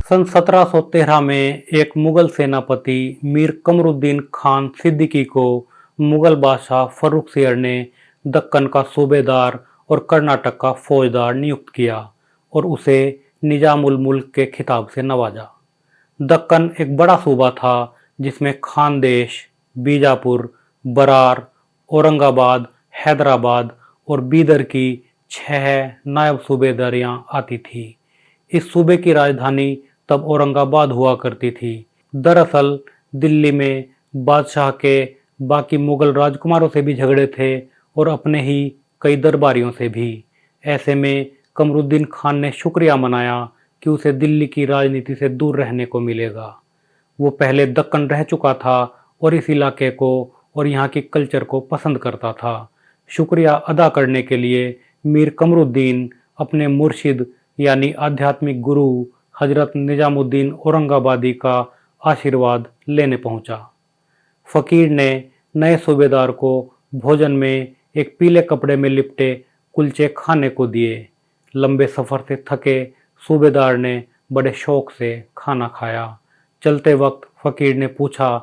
सन 1713 में एक मुगल सेनापति मीर कमरुद्दीन खान सिद्दीकी को मुगल बादशाह फर्रुखसियर ने दक्कन का सूबेदार और कर्नाटक का फौजदार नियुक्त किया और उसे निजामुल मुल्क के खिताब से नवाजा। दक्कन एक बड़ा सूबा था जिसमें खानदेश, बीजापुर, बरार, औरंगाबाद, हैदराबाद और बीदर की 6 नायब सूबेदारियां आती थी। इस सूबे की राजधानी तब औरंगाबाद हुआ करती थी। दरअसल दिल्ली में बादशाह के बाकी मुगल राजकुमारों से भी झगड़े थे और अपने ही कई दरबारियों से भी। ऐसे में कमरुद्दीन खान ने शुक्रिया मनाया कि उसे दिल्ली की राजनीति से दूर रहने को मिलेगा। वो पहले दक्कन रह चुका था और इस इलाके को और यहाँ की कल्चर को पसंद करता था। शुक्रिया अदा करने के लिए मीर कमरुद्दीन अपने मुर्शिद यानी आध्यात्मिक गुरु हजरत निजामुद्दीन औरंगाबादी का आशीर्वाद लेने पहुंचा। फकीर ने नए सूबेदार को भोजन में एक पीले कपड़े में लिपटे कुलचे खाने को दिए। लंबे सफ़र से थके सूबेदार ने बड़े शौक से खाना खाया। चलते वक्त फकीर ने पूछा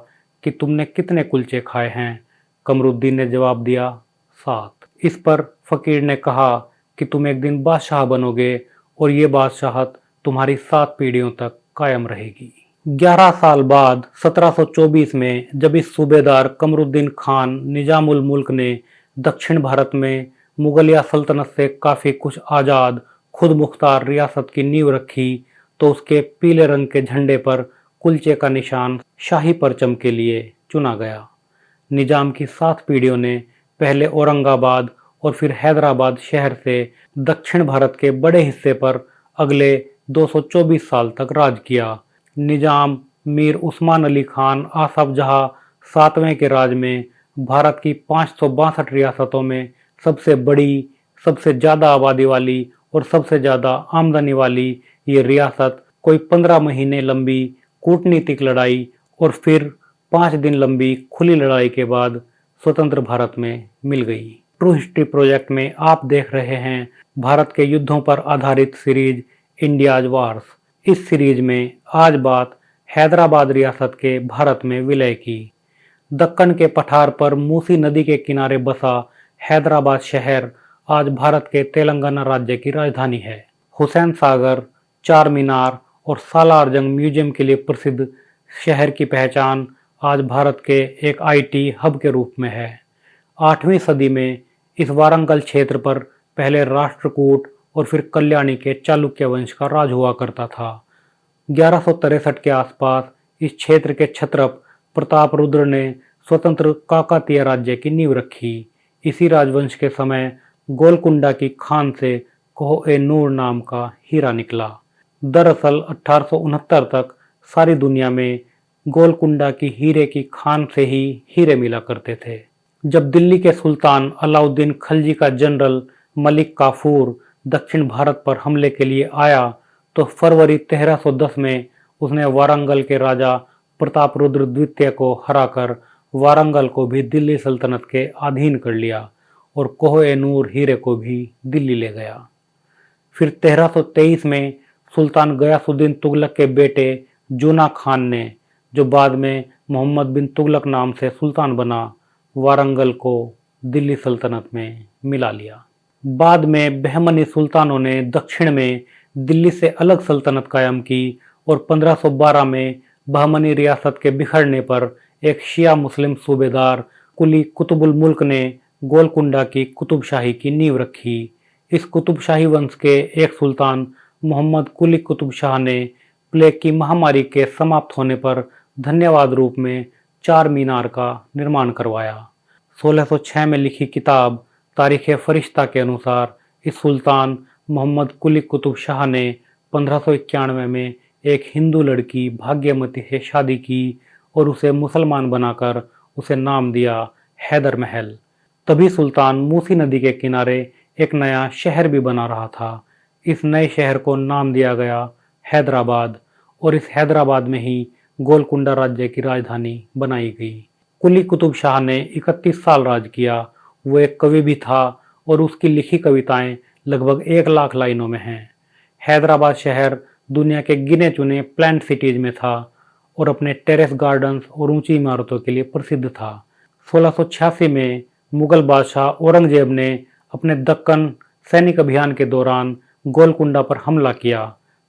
कि तुमने कितने कुलचे खाए हैं? कमरुद्दीन ने जवाब दिया, 7। इस पर फकीर ने कहा कि तुम एक दिन बादशाह बनोगे और ये बादशाहत तुम्हारी 7 पीढ़ियों तक कायम रहेगी। 11 साल बाद 1724 में जब इस सूबेदार कमरुद्दीन खान निजामुल मुल्क ने दक्षिण भारत में मुगलिया सल्तनत से काफ़ी कुछ आज़ाद खुद मुख्तार रियासत की नींव रखी तो उसके पीले रंग के झंडे पर कुलचे का निशान शाही परचम के लिए चुना गया। निजाम की 7 पीढ़ियों ने पहले औरंगाबाद और फिर हैदराबाद शहर से दक्षिण भारत के बड़े हिस्से पर अगले 224 साल तक राज किया। निजाम मीर उस्मान अली खान आसफ जहाँ 7वें के राज में भारत की 562 रियासतों में सबसे बड़ी, सबसे ज़्यादा आबादी वाली और सबसे ज़्यादा आमदनी वाली ये रियासत कोई 15 महीने लंबी कूटनीतिक लड़ाई और फिर 5 दिन लंबी खुली लड़ाई के बाद स्वतंत्र भारत में मिल गई। ट्रू हिस्ट्री प्रोजेक्ट में आप देख रहे हैं भारत के युद्धों पर आधारित सीरीज इंडियाज वार्स। इस सीरीज में आज बात हैदराबाद रियासत के भारत में विलय की। दक्कन के पठार पर मूसी नदी के किनारे बसा हैदराबाद शहर आज भारत के तेलंगाना राज्य की राजधानी है। हुसैन सागर, चार मीनार और सालार जंग म्यूजियम के लिए प्रसिद्ध शहर की पहचान आज भारत के एक आईटी हब के रूप में है। 8वीं सदी में इस वारंगल क्षेत्र पर पहले राष्ट्रकूट और फिर कल्याणी के चालुक्य वंश का राज हुआ करता था। 1163 के आसपास इस क्षेत्र के क्षत्रप प्रताप रुद्र ने स्वतंत्र काकतीय राज्य की नींव रखी। इसी राजवंश के समय गोलकुंडा की खान से कोह-ए-नूर नाम का हीरा निकला। दरअसल 1869 तक सारी दुनिया में गोलकुंडा की हीरे की खान से ही हीरे मिला करते थे। जब दिल्ली के सुल्तान अलाउद्दीन खलजी का जनरल मलिक काफूर दक्षिण भारत पर हमले के लिए आया तो फरवरी 1310 में उसने वारंगल के राजा प्रतापरुद्र द्वितीय को हराकर वारंगल को भी दिल्ली सल्तनत के अधीन कर लिया और कोह-ए-नूर हीरे को भी दिल्ली ले गया। फिर 1323 में सुल्तान गयासुद्दीन तुगलक के बेटे जूना खान ने, जो बाद में मोहम्मद बिन तुगलक नाम से सुल्तान बना, वारंगल को दिल्ली सल्तनत में मिला लिया। बाद में बहमनी सुल्तानों ने दक्षिण में दिल्ली से अलग सल्तनत कायम की और 1512 में बहमनी रियासत के बिखरने पर एक शिया मुस्लिम सूबेदार कुली कुतुबुल मुल्क ने गोलकुंडा की कुतुबशाही की नींव रखी। इस कुतुबशाही वंश के एक सुल्तान मोहम्मद कुली कुतुब शाह ने प्लेग की महामारी के समाप्त होने पर धन्यवाद रूप में 4 मीनार का निर्माण करवाया। 1606 में लिखी किताब तारीख़ फरिश्ता के अनुसार इस सुल्तान मोहम्मद कुली कुतुब शाह ने 1591 में एक हिंदू लड़की भाग्यमती से शादी की और उसे मुसलमान बनाकर उसे नाम दिया हैदर महल। तभी सुल्तान मूसी नदी के किनारे एक नया शहर भी बना रहा था। इस नए शहर को नाम दिया गया हैदराबाद और इस हैदराबाद में ही गोलकुंडा राज्य की राजधानी बनाई गई। कुली कुतुब शाह ने 31 साल राज किया। वो एक कवि भी था और उसकी लिखी कविताएं लगभग 1 लाख लाइनों में हैं। हैदराबाद शहर दुनिया के गिने चुने प्लान्ट सिटीज में था और अपने टेरेस गार्डन्स और ऊंची इमारतों के लिए प्रसिद्ध था। 1686 में मुगल बादशाह औरंगजेब ने अपने दक्कन सैनिक अभियान के दौरान गोलकुंडा पर हमला किया।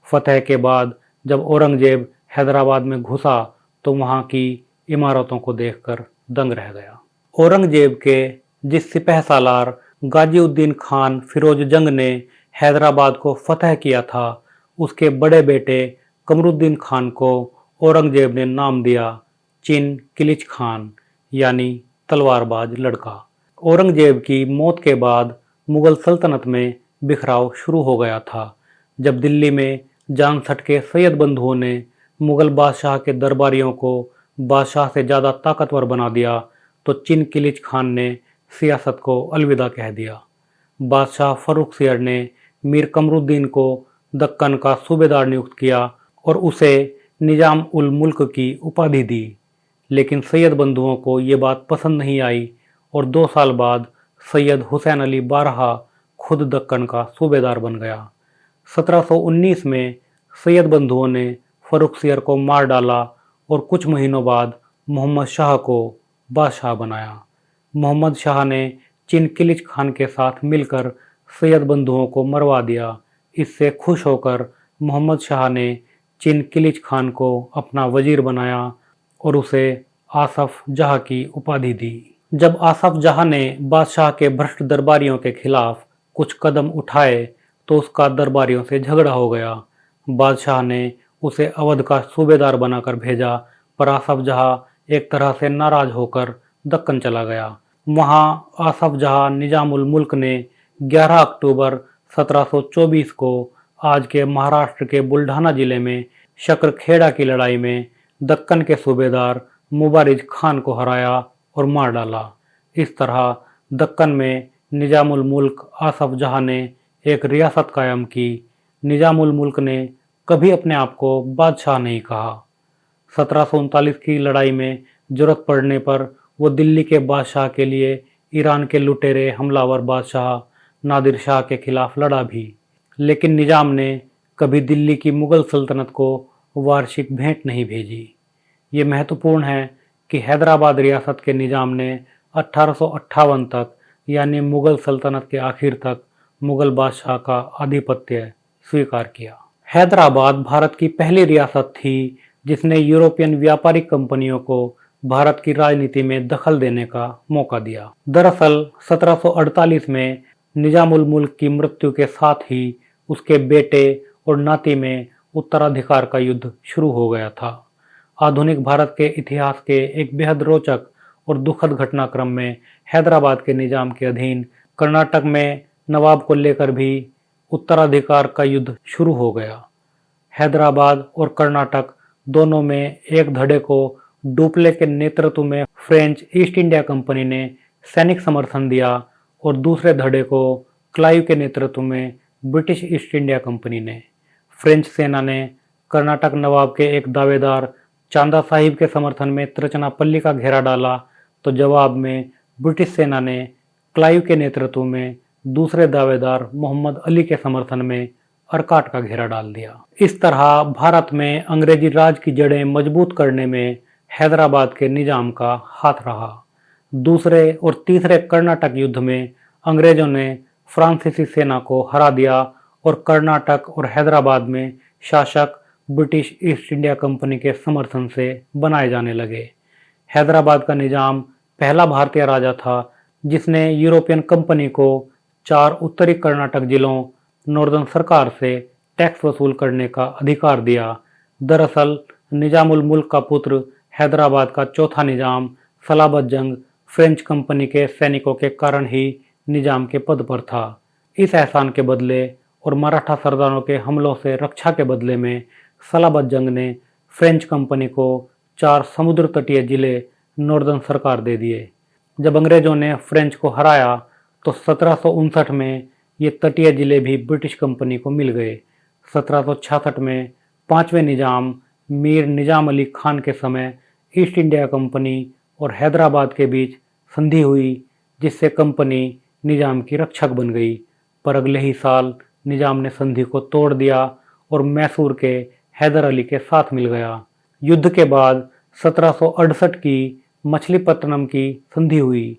फतह के बाद जब औरंगजेब हैदराबाद में घुसा तो वहां की इमारतों को देखकर दंग रह गया। औरंगजेब के जिस सिपहसालार गाजीउद्दीन खान फिरोज जंग ने हैदराबाद को फतह किया था, उसके बड़े बेटे कमरुद्दीन खान को औरंगजेब ने नाम दिया चिन किलिच खान, यानी तलवारबाज लड़का। औरंगजेब की मौत के बाद मुगल सल्तनत में बिखराव शुरू हो गया था। जब दिल्ली में जान सटके सैयद बंधुओं ने मुगल बादशाह के दरबारियों को बादशाह से ज़्यादा ताकतवर बना दिया तो चिन किलिच खान ने सियासत को अलविदा कह दिया। बादशाह फर्रुख सियर ने मीर कमरुद्दीन को दक्कन का सूबेदार नियुक्त किया और उसे निजाम उल मुल्क की उपाधि दी। लेकिन सैयद बंधुओं को ये बात पसंद नहीं आई और 2 साल बाद सैयद हुसैन अली बारहा खुद दक्कन का सूबेदार बन गया। 1719 में सैयद बंधुओं ने फर्रुख सियर को मार डाला और कुछ महीनों बाद मोहम्मद शाह को बादशाह बनाया। मोहम्मद शाह ने चिन किलिच खान के साथ मिलकर सैयद बंधुओं को मरवा दिया। इससे खुश होकर मोहम्मद शाह ने चिन किलिच खान को अपना वजीर बनाया और उसे आसफ जहाँ की उपाधि दी। जब आसफ जहाँ ने बादशाह के भ्रष्ट दरबारियों के खिलाफ कुछ कदम उठाए तो उसका दरबारियों से झगड़ा हो गया। बादशाह ने उसे अवध का सूबेदार बनाकर भेजा, पर आसफ जहाँ एक तरह से नाराज होकर दक्कन चला गया। वहाँ आसफ जहाँ निजाम उल मुल्क ने 11 अक्टूबर 1724 को आज के महाराष्ट्र के बुल्ढाना जिले में शकरखेड़ा की लड़ाई में दक्कन के सूबेदार मुबारिज खान को हराया और मार डाला। इस तरह दक्कन में निजाम उल मुल्क आसफ जहाँ ने एक रियासत कायम की। निजाम उल मुल्क ने कभी अपने आप को बादशाह नहीं कहा। 1739 की लड़ाई में जरूरत पड़ने पर वो दिल्ली के बादशाह के लिए ईरान के लुटेरे हमलावर बादशाह नादिर शाह के खिलाफ लड़ा भी। लेकिन निजाम ने कभी दिल्ली की मुगल सल्तनत को वार्षिक भेंट नहीं भेजी। ये महत्वपूर्ण है कि हैदराबाद रियासत के निजाम ने 1858 तक, यानी मुगल सल्तनत के आखिर तक, मुगल बादशाह का आधिपत्य स्वीकार किया। हैदराबाद भारत की पहली रियासत थी जिसने यूरोपियन व्यापारिक कंपनियों को भारत की राजनीति में दखल देने का मौका दिया। दरअसल 1748 में निजाम उल मुल्क की मृत्यु के साथ ही उसके बेटे और नाती में उत्तराधिकार का युद्ध शुरू हो गया था। आधुनिक भारत के इतिहास के एक बेहद रोचक और दुखद घटनाक्रम में हैदराबाद के निजाम के अधीन कर्नाटक में नवाब को लेकर भी उत्तराधिकार का युद्ध शुरू हो गया। हैदराबाद और कर्नाटक दोनों में एक धड़े को डुप्ले के नेतृत्व में फ्रेंच ईस्ट इंडिया कंपनी ने सैनिक समर्थन दिया और दूसरे धड़े को क्लाइव के नेतृत्व में ब्रिटिश ईस्ट इंडिया कंपनी ने। फ्रेंच सेना ने कर्नाटक नवाब के एक दावेदार चांदा साहिब के समर्थन में त्रिचनापल्ली का घेरा डाला तो जवाब में ब्रिटिश सेना ने क्लाइव के नेतृत्व में दूसरे दावेदार मोहम्मद अली के समर्थन में अर्काट का घेरा डाल दिया। इस तरह भारत में अंग्रेजी राज की जड़ें मजबूत करने में हैदराबाद के निजाम का हाथ रहा। दूसरे और तीसरे कर्नाटक युद्ध में अंग्रेजों ने फ्रांसीसी सेना को हरा दिया और कर्नाटक और हैदराबाद में शासक ब्रिटिश ईस्ट इंडिया कंपनी के समर्थन से बनाए जाने लगे। हैदराबाद का निजाम पहला भारतीय राजा था जिसने यूरोपियन कंपनी को 4 उत्तरी कर्नाटक जिलों नॉर्दर्न सरकार से टैक्स वसूल करने का अधिकार दिया। दरअसल निजाम उल मुल्क का पुत्र हैदराबाद का चौथा निजाम सलाबत जंग फ्रेंच कंपनी के सैनिकों के कारण ही निजाम के पद पर था। इस एहसान के बदले और मराठा सरदारों के हमलों से रक्षा के बदले में सलाबत जंग ने फ्रेंच कंपनी को 4 समुद्र तटीय जिले नॉर्दर्न सरकार दे दिए। जब अंग्रेजों ने फ्रेंच को हराया तो 1759 में ये तटीय जिले भी ब्रिटिश कंपनी को मिल गए। 1766 में 5वें निजाम मीर निजाम अली खान के समय ईस्ट इंडिया कंपनी और हैदराबाद के बीच संधि हुई जिससे कंपनी निजाम की रक्षक बन गई। पर अगले ही साल निजाम ने संधि को तोड़ दिया और मैसूर के हैदर अली के साथ मिल गया। युद्ध के बाद 1768 की मछलीपट्टनम की संधि हुई,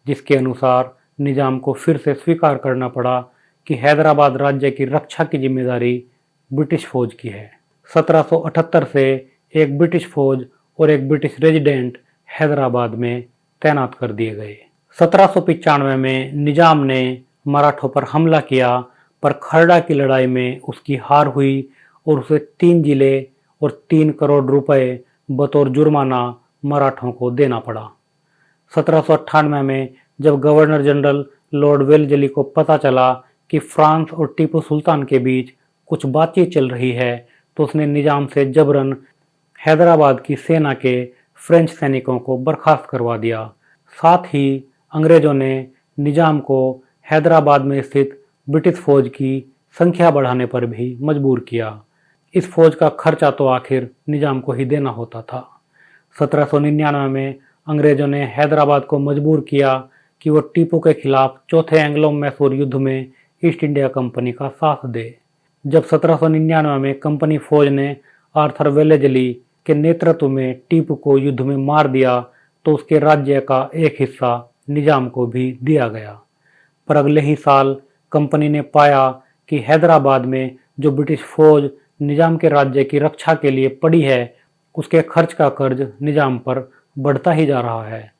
जिसके अनुसार निजाम को फिर से स्वीकार करना पड़ा कि हैदराबाद राज्य की रक्षा की जिम्मेदारी ब्रिटिश फौज की है। 1778 से एक ब्रिटिश फौज और एक ब्रिटिश रेजिडेंट हैदराबाद में तैनात कर दिए गए। 1795 में निजाम ने मराठों पर हमला किया, पर खरड़ा की लड़ाई में उसकी हार हुई और उसे 3 जिले और 3 करोड़ रुपए बतौर जुर्माना मराठों को देना पड़ा। 1798 में जब गवर्नर जनरल लॉर्ड वेल्लेस्ली को पता चला कि फ्रांस और टीपू सुल्तान के बीच कुछ बातचीत चल रही है, तो उसने निजाम से जबरन हैदराबाद की सेना के फ्रेंच सैनिकों को बर्खास्त करवा दिया। साथ ही अंग्रेजों ने निजाम को हैदराबाद में स्थित ब्रिटिश फौज की संख्या बढ़ाने पर भी मजबूर किया। इस फौज का खर्चा तो आखिर निजाम को ही देना होता था। 1799 में अंग्रेजों ने हैदराबाद को मजबूर किया कि वो टीपू के खिलाफ चौथे एंग्लो मैसूर युद्ध में ईस्ट इंडिया कंपनी का साथ दे। जब 1799 में कंपनी फौज ने आर्थर वेल्लेस्ली के नेतृत्व में टीपू को युद्ध में मार दिया, तो उसके राज्य का एक हिस्सा निजाम को भी दिया गया। पर अगले ही साल कंपनी ने पाया कि हैदराबाद में जो ब्रिटिश फौज निजाम के राज्य की रक्षा के लिए पड़ी है, उसके खर्च का कर्ज निजाम पर बढ़ता ही जा रहा है।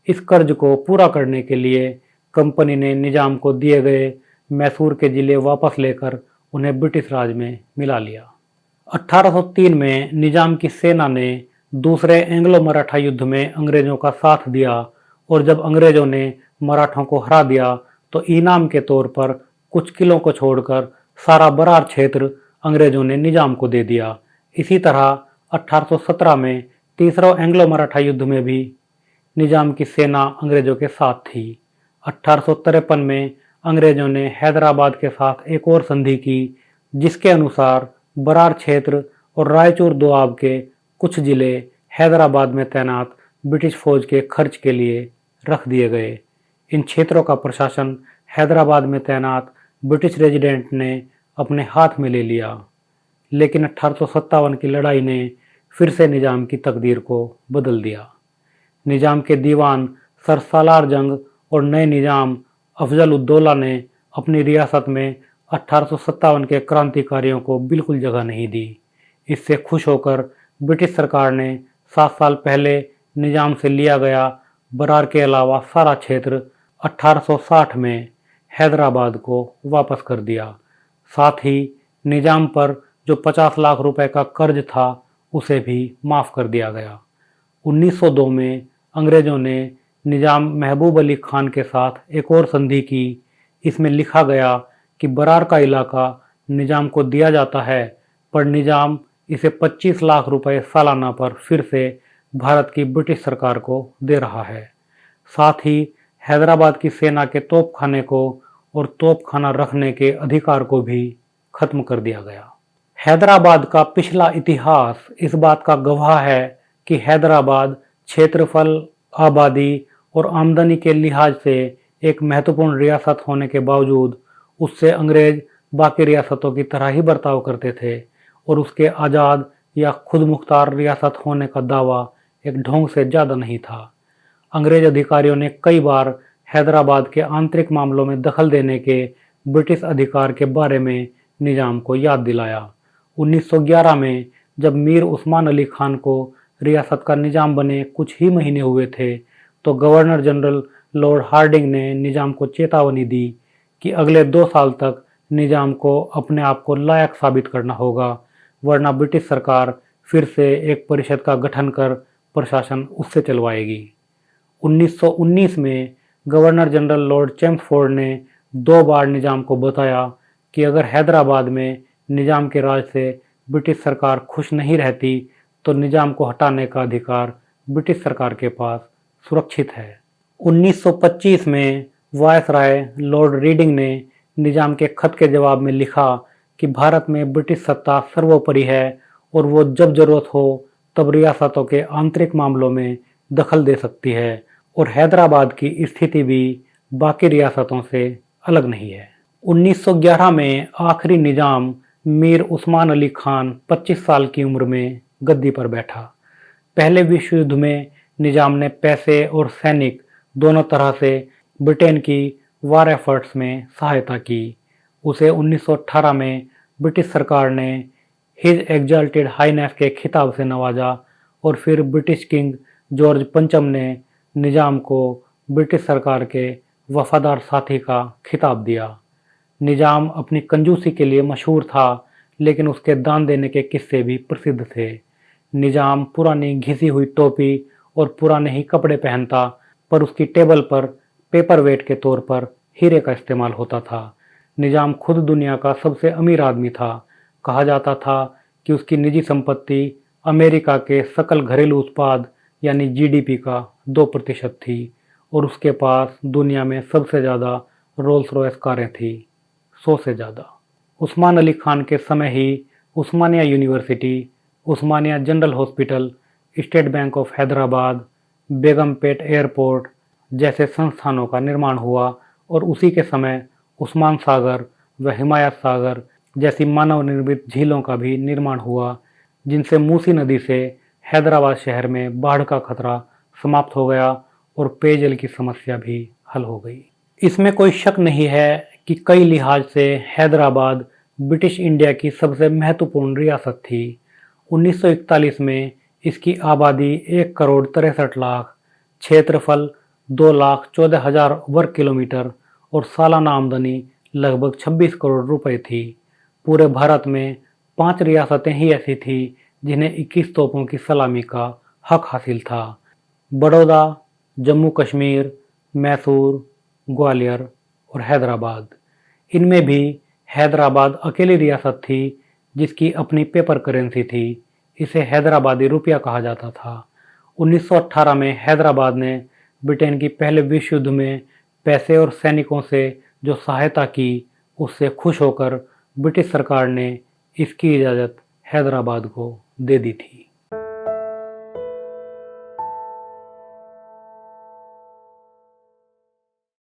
इस कर्ज को पूरा करने के लिए कंपनी ने निजाम को दिए गए मैसूर के जिले वापस लेकर उन्हें ब्रिटिश राज में मिला लिया। 1803 में निजाम की सेना ने दूसरे एंग्लो मराठा युद्ध में अंग्रेजों का साथ दिया, और जब अंग्रेजों ने मराठों को हरा दिया तो इनाम के तौर पर कुछ किलों को छोड़कर सारा बरार क्षेत्र अंग्रेजों ने निजाम को दे दिया। इसी तरह 1817 में तीसरा एंग्लो मराठा युद्ध में भी निजाम की सेना अंग्रेजों के साथ थी। 1853 में अंग्रेजों ने हैदराबाद के साथ एक और संधि की, जिसके अनुसार बरार क्षेत्र और रायचूर दोआब के कुछ जिले हैदराबाद में तैनात ब्रिटिश फौज के खर्च के लिए रख दिए गए। इन क्षेत्रों का प्रशासन हैदराबाद में तैनात ब्रिटिश रेजिडेंट ने अपने हाथ में ले लिया। लेकिन 1857 की लड़ाई ने फिर से निजाम की तकदीर को बदल दिया। निजाम के दीवान सर सालार जंग और नए निजाम अफजल उद्दौला ने अपनी रियासत में 1857 के क्रांतिकारियों को बिल्कुल जगह नहीं दी। इससे खुश होकर ब्रिटिश सरकार ने 7 साल पहले निजाम से लिया गया बरार के अलावा सारा क्षेत्र 1860 में हैदराबाद को वापस कर दिया। साथ ही निजाम पर जो 50 लाख रुपए का कर्ज था, उसे भी माफ़ कर दिया गया। 1902 में अंग्रेज़ों ने निजाम महबूब अली खान के साथ एक और संधि की। इसमें लिखा गया कि बरार का इलाका निजाम को दिया जाता है, पर निजाम इसे 25 लाख रुपए सालाना पर फिर से भारत की ब्रिटिश सरकार को दे रहा है। साथ ही हैदराबाद की सेना के तोपखाने को और तोपखाना रखने के अधिकार को भी खत्म कर दिया गया। हैदराबाद का पिछला इतिहास इस बात का गवाह है कि हैदराबाद क्षेत्रफल, आबादी और आमदनी के लिहाज से एक महत्वपूर्ण रियासत होने के बावजूद उससे अंग्रेज बाकी रियासतों की तरह ही बर्ताव करते थे और उसके आज़ाद या खुद मुख्तार रियासत होने का दावा एक ढोंग से ज़्यादा नहीं था। अंग्रेज अधिकारियों ने कई बार हैदराबाद के आंतरिक मामलों में दखल देने के ब्रिटिश अधिकार के बारे में निजाम को याद दिलाया। 1911 में जब मीर उस्मान अली खान को रियासत का निजाम बने कुछ ही महीने हुए थे, तो गवर्नर जनरल लॉर्ड हार्डिंग ने निजाम को चेतावनी दी कि अगले 2 साल तक निजाम को अपने आप को लायक साबित करना होगा, वरना ब्रिटिश सरकार फिर से एक परिषद का गठन कर प्रशासन उससे चलवाएगी। 1919 में गवर्नर जनरल लॉर्ड चेम्सफोर्ड ने 2 बार निजाम को बताया कि अगर हैदराबाद में निजाम के राज से ब्रिटिश सरकार खुश नहीं रहती, तो निजाम को हटाने का अधिकार ब्रिटिश सरकार के पास सुरक्षित है। 1925 में वायसराय लॉर्ड रीडिंग ने निजाम के खत के जवाब में लिखा कि भारत में ब्रिटिश सत्ता सर्वोपरि है और वो जब जरूरत हो तब रियासतों के आंतरिक मामलों में दखल दे सकती है, और हैदराबाद की स्थिति भी बाकी रियासतों से अलग नहीं है। 1911 में आखिरी निजाम मीर उस्मान अली खान 25 साल की उम्र में गद्दी पर बैठा। पहले विश्व युद्ध में निजाम ने पैसे और सैनिक दोनों तरह से ब्रिटेन की वार एफर्ट्स में सहायता की। उसे 1918 में ब्रिटिश सरकार ने हिज एग्जाल्टेड हाईनेस के खिताब से नवाजा और फिर ब्रिटिश किंग जॉर्ज पंचम ने निजाम को ब्रिटिश सरकार के वफादार साथी का खिताब दिया। निजाम अपनी कंजूसी के लिए मशहूर था, लेकिन उसके दान देने के किस्से भी प्रसिद्ध थे। निजाम पुरानी घिसी हुई टोपी और पुराने ही कपड़े पहनता, पर उसकी टेबल पर पेपर वेट के तौर पर हीरे का इस्तेमाल होता था। निजाम खुद दुनिया का सबसे अमीर आदमी था। कहा जाता था कि उसकी निजी संपत्ति अमेरिका के सकल घरेलू उत्पाद यानी जीडीपी का 2% थी और उसके पास दुनिया में सबसे ज़्यादा रोल्स रॉयस कारें थी, 100 से ज़्यादा। उस्मान अली खान के समय ही Osmania university, Osmania general hospital, state bank of Hyderabad, Begumpet airport जैसे संस्थानों का निर्माण हुआ और उसी के समय उस्मान सागर व हिमायत सागर जैसी मानव निर्मित झीलों का भी निर्माण हुआ, जिनसे मूसी नदी से हैदराबाद शहर में बाढ़ का खतरा समाप्त हो गया और पेयजल की समस्या भी हल हो गई। इसमें कोई शक नहीं है कि कई लिहाज से हैदराबाद ब्रिटिश इंडिया की सबसे महत्वपूर्ण रियासत थी। 1941 में इसकी आबादी 1,63,00,000, क्षेत्रफल 2,14,000 वर्ग किलोमीटर और सालाना आमदनी लगभग 26 करोड़ रुपए थी। पूरे भारत में 5 रियासतें ही ऐसी थी जिन्हें 21 तोपों की सलामी का हक हासिल था: बड़ौदा, जम्मू कश्मीर, मैसूर, ग्वालियर और हैदराबाद। इनमें भी हैदराबाद अकेली रियासत थी जिसकी अपनी पेपर करेंसी थी। इसे हैदराबादी रुपया कहा जाता था। 1918 में हैदराबाद ने ब्रिटेन की पहले विश्व युद्ध में पैसे और सैनिकों से जो सहायता की, उससे खुश होकर ब्रिटिश सरकार ने इसकी इजाज़त हैदराबाद को दे दी थी।